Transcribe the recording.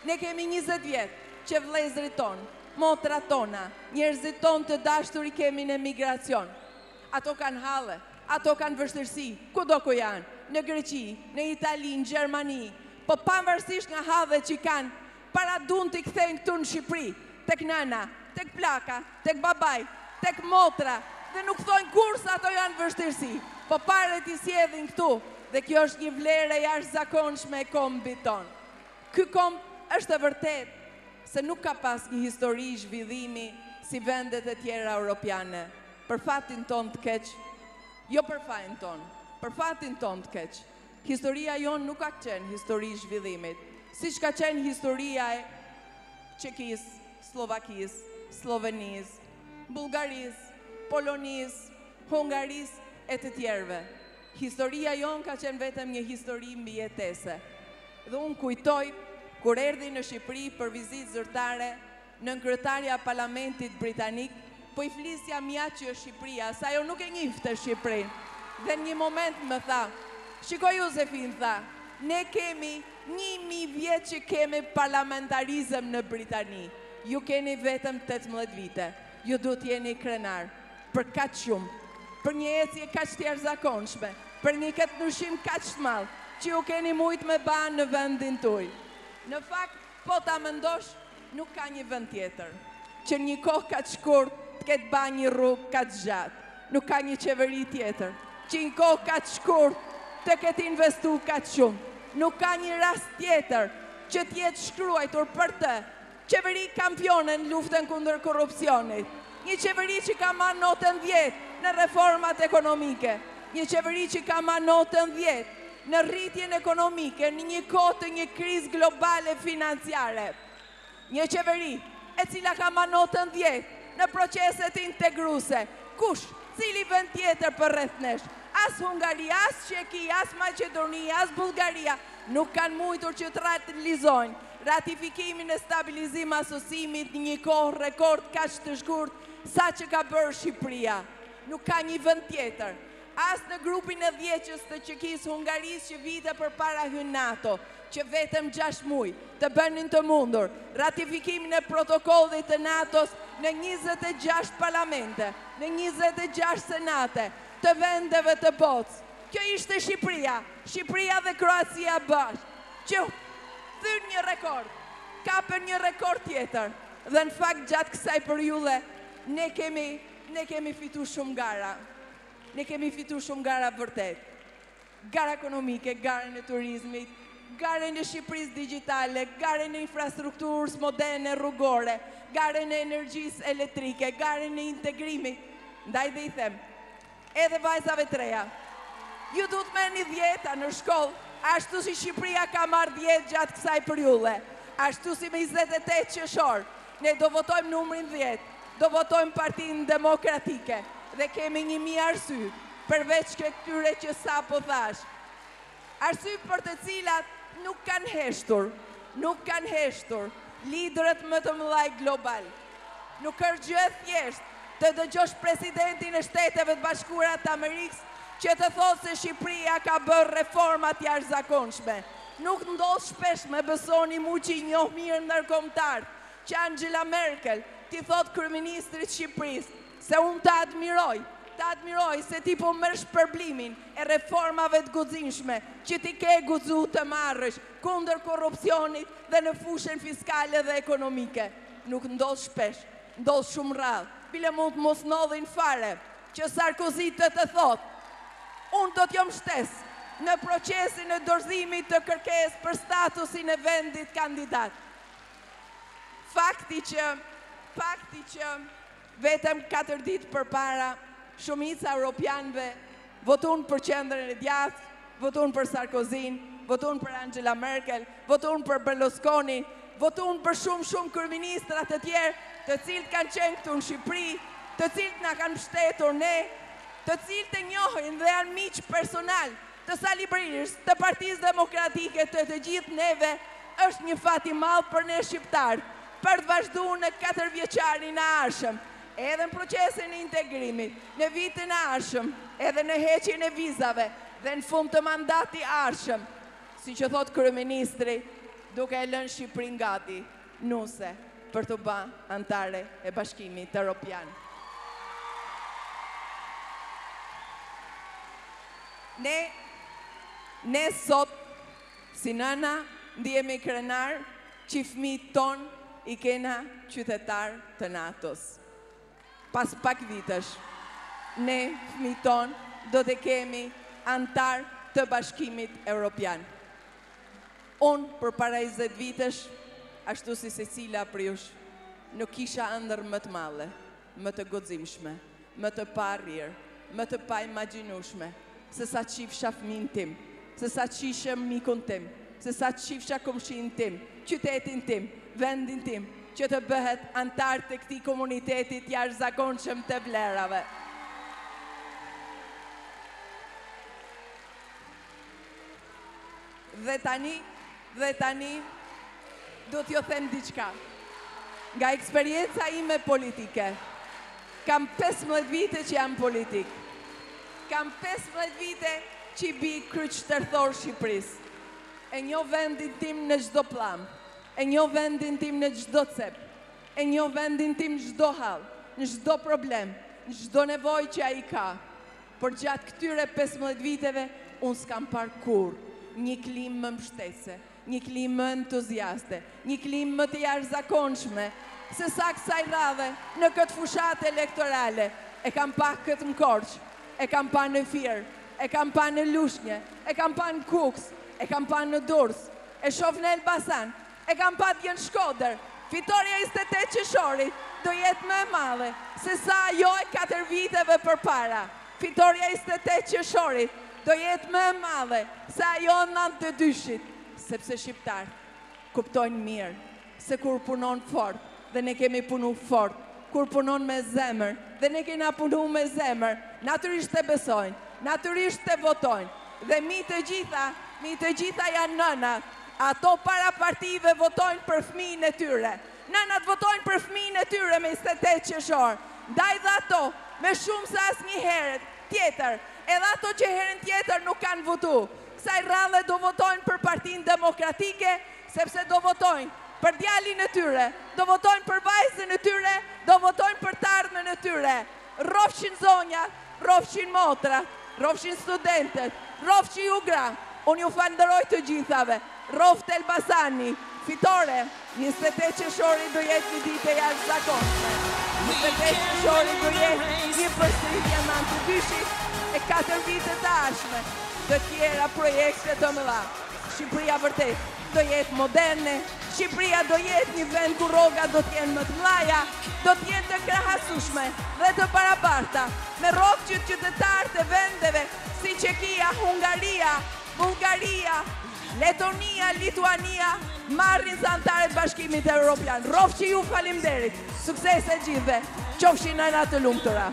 Ne kemi 20 vjetë që vlezërit tonë, motrat tona, njerëzit tonë të dashtur i kemi në migracion. Ato kanë halle, ato kanë vështirësi, kudo ku janë, në Greqi, në Itali, në Gjermani, po pavarësisht nga hallet që kanë, para dun t'i kthejnë këtu në Shqipëri, tek nana, tek plaka, tek babaj, tek motra, dhe nuk thojnë kur sa ato janë vështirësi, po paret i sjedhin këtu, dhe kjo është një vlerë e jashtëzakonshme e kombit tonë. Ky komb është e vërtet se nuk ka pas një histori zhvillimi si vendet e tjera europiane. Për fatin ton të keq, jo për fajin ton, për fatin ton të keq. Historia jonë nuk ka qenë histori zhvillimit, si që ka qenë historia e Çekis, Slovakis, Slovenis, Bullgaris, Polonis, Hungaris e të tjerve. Historia jonë ka qenë vetëm një histori mbijetese. Dhe unë kujtoj, kur erdhi në Shqipëri për vizitë zyrtare, në kryetarja Parlamentit Britanik, po i flisja mja që është Shqipëria, sa jo nuk e njifte Shqipërinë. Dhe në një moment më tha, shiko Josefin, tha, ne kemi 1000 vjetë që kemi parlamentarizëm në Britani. Ju keni vetëm 18 vite. Ju du t'jeni krenar. Për kaq shumë, për një ecje kaq të jashtëzakonshme, për një këtë ndryshim kaq të madh, që ju keni mujt me ba në vendin tuaj. Në fakt, po ta mendosh, nuk ka një vend tjetër, që një kohë kaq shkurt të ketë ba një rrugë kaq gjatë. Nuk ka një qeveri tjetër, që një kohë kaq shkurt të ketë investu kaq shumë. Nuk ka një rast tjetër që t'jetë shkruajtur për të qeveri kampione në luftën kundër korrupsionit. Një qeveri që ka marrë notën 10 në reformat ekonomike. Një qeveri që ka marrë notën 10 në rritjen ekonomike në një kohë të një krizë globale financiare. Një qeveri e cila ka marrë notën 10 në proceset integruese. Kush? Cili vend tjetër për rreth nesh? As Hungaria, as Çeki, as Maqedonia, as Bullgaria nuk kanë mujtur që të realizojnë ratifikimin e stabilizim asosimit në një kohë rekord kaq të shkurt sa që ka bërë Shqipëria. Nuk ka një vend tjetër. As në grupin e 10 të Çekis Hungaris që vite për para hyn NATO, që vetëm 6 muaj të bënin të mundur ratifikimin e protokollit të NATO-s në 26 parlamente, në 26 senate të vendeve të botës. Kjo ishte Shqipëria, Shqipëria dhe Kroacia bashkë, që thyrë një rekord, kapën një rekord tjetër, dhe në fakt gjatë kësaj periudhe ne kemi fitu shumë gara. Ne kemi fitu shumë gara vërtet. Gara ekonomike, garën e turizmit, garën e Shqipërisë digjitale, garën e infrastrukturës moderne rrugore, garën e energjisë elektrike, garën e integrimit. Ndaj dhe i them, edhe vajzave të reja, ju du të merrni 10 në shkollë, ashtu si Shqipëria ka marrë 10 gjatë kësaj periudhe, ashtu si me 28 qershor, ne do votojmë numrin 10, do votojmë Partinë Demokratike, dhe kemi 1000 arsye, përveç këtyre që sa po thash. Arsye për të cilat nuk kanë heshtur liderët më të mëdhaj global. Nuk është gjë e thjeshtë të dëgjosh presidentin e Shteteve të Bashkuara të Amerikës që të thotë se Shqipëria ka bërë reforma të jashtëzakonshme. Nuk ndodh shpesh, me besoni mu që i njoh mirë ndërkombëtar, që Angela Merkel t'i thotë kryeministrit Shqipërisë se unë të admiroj se ti po merr shpërblimin e reformave të guximshme që ti ke guxu të marrësh kundër korrupsionit dhe në fushën fiskale dhe ekonomike. Nuk ndodh shpesh, ndodh shumë rrallë. Bile mund të mos ndodhin fare që Sarkozy të thotë, unë do t'jom shtes në procesin e dorëzimit të kërkesë për statusin e vendit kandidat. Fakti që vetëm 4 ditë përpara, shumica europianëve votun për Qendrën e Djathtë, votun për Sarkozyn, votun për Angela Merkel, votun për Berlusconi, votun për shumë kryeministra të tjerë, të cilët kanë qenë këtu në Shqipëri, të cilët na kanë mbështetur ne, të cilët e njohin dhe janë miq personal të Sali Berisha, të Partisë Demokratike, të gjithë neve. Është një fat i madh për ne shqiptarë, për të vazhduar në 4 vjeçarin e ardhshëm, edhe në procesin e integrimit, në vitin e ardhshëm, edhe në heqjen e vizave dhe në fund të mandati ardhshëm, si që thot kryeministri, duke e lënë Shqipërinë gati, nuse, për të ba antare e Bashkimit Evropian. Ne sot, si nëna, ndihemi krenar që fëmijët ton i kena qytetar të NATO-s. Pas pak vitesh, ne fëmijët ton do të kemi antar të Bashkimit Evropian. Unë, për para 20 vitesh, ashtu si Cecilia Priush, nuk kisha ëndër më të madhe, më të guximshme, më të parrirë, më të pa imagjinueshme, se sa qifsha fëmin tim, se sa qishem mikun tim, se sa qifsha komshin tim, qytetin tim, vendin tim, që të bëhet antar të këtij komunitetit jashtëzakonshëm të vlerave. Dhe tani, do t'ju them diçka. Nga eksperienca ime politike, kam 15 vite që jam politik. Kam 15 vite që i bi kryqëtërthor Shqipërisë. E njoh vendin tim në çdo plam, e njoh vendin tim në çdo cep, e njoh vendin tim në çdo hall, në çdo problem, në çdo nevojë që ai ka. Por gjatë këtyre 15 viteve, unë s'kam parë kur një klimë më mbështetëse, një klimë më entuziaste, një klimë më të jashtëzakonshme, se sa kësaj radhe në këtë fushat elektorale. E kam pa këtë në Korçë, e kam pa në Fier, e kam pa në Lushnjë, e kam pa në Kuks, e kam pa në Durrës, e shoh në Elbasan, e kam pa dje në Shkodër. Fitoria 28 qershorit do jetë më e madhe se sa ajo e 4 viteve përpara. Fitoria 28 qershorit do jetë më e madhe se ajo në 92-shit, sepse shqiptarë kuptojnë mirë se kur punon fort dhe ne kemi punu fort, kur punon me zemër dhe ne kena punu me zemër, natyrisht të besojnë, natyrisht të votojnë. Dhe mi të gjitha janë nëna, ato para partive votojnë për fëmijën e tyre. Nënat votojnë për fëmijën e tyre me 28 qershor. Ndaj dhe ato me shumë se asnjë herë tjetër, edhe ato që herën tjetër nuk kanë votu. Kësaj radhe do votojnë për Partinë Demokratike, sepse do votojnë për djalin e tyre, do votojnë për vajzën e tyre, do votojnë për të ardhmen e tyre. Rrofshin zonjat, rrofshin motrat, rrofshin studentët, rrofshin ju gra. Unë ju falenderoj të gjithave. Rroft Elbasani, fitore, 28 qershori do jetë një ditë e jashtëzakonshme. 28 qershori do jetë një përsëritje me Antidyshit e 4 vite të ardhshme të tjera projekte të mëdha. Shqipëria vërtet do jetë moderne, Shqipëria do jetë një vend ku rrogat do t'jenë më të mëdha, do t'jenë të krahasueshme dhe të barabarta, me rrogë qytetarë të vendeve si Çekia, Hungaria, Bullgaria, Letonia, Lituania, marrin sa antarë të Bashkimit Evropian. Rrofshi ju, faleminderit. Suksese gjithëve. Qofshin nëna të lumtura.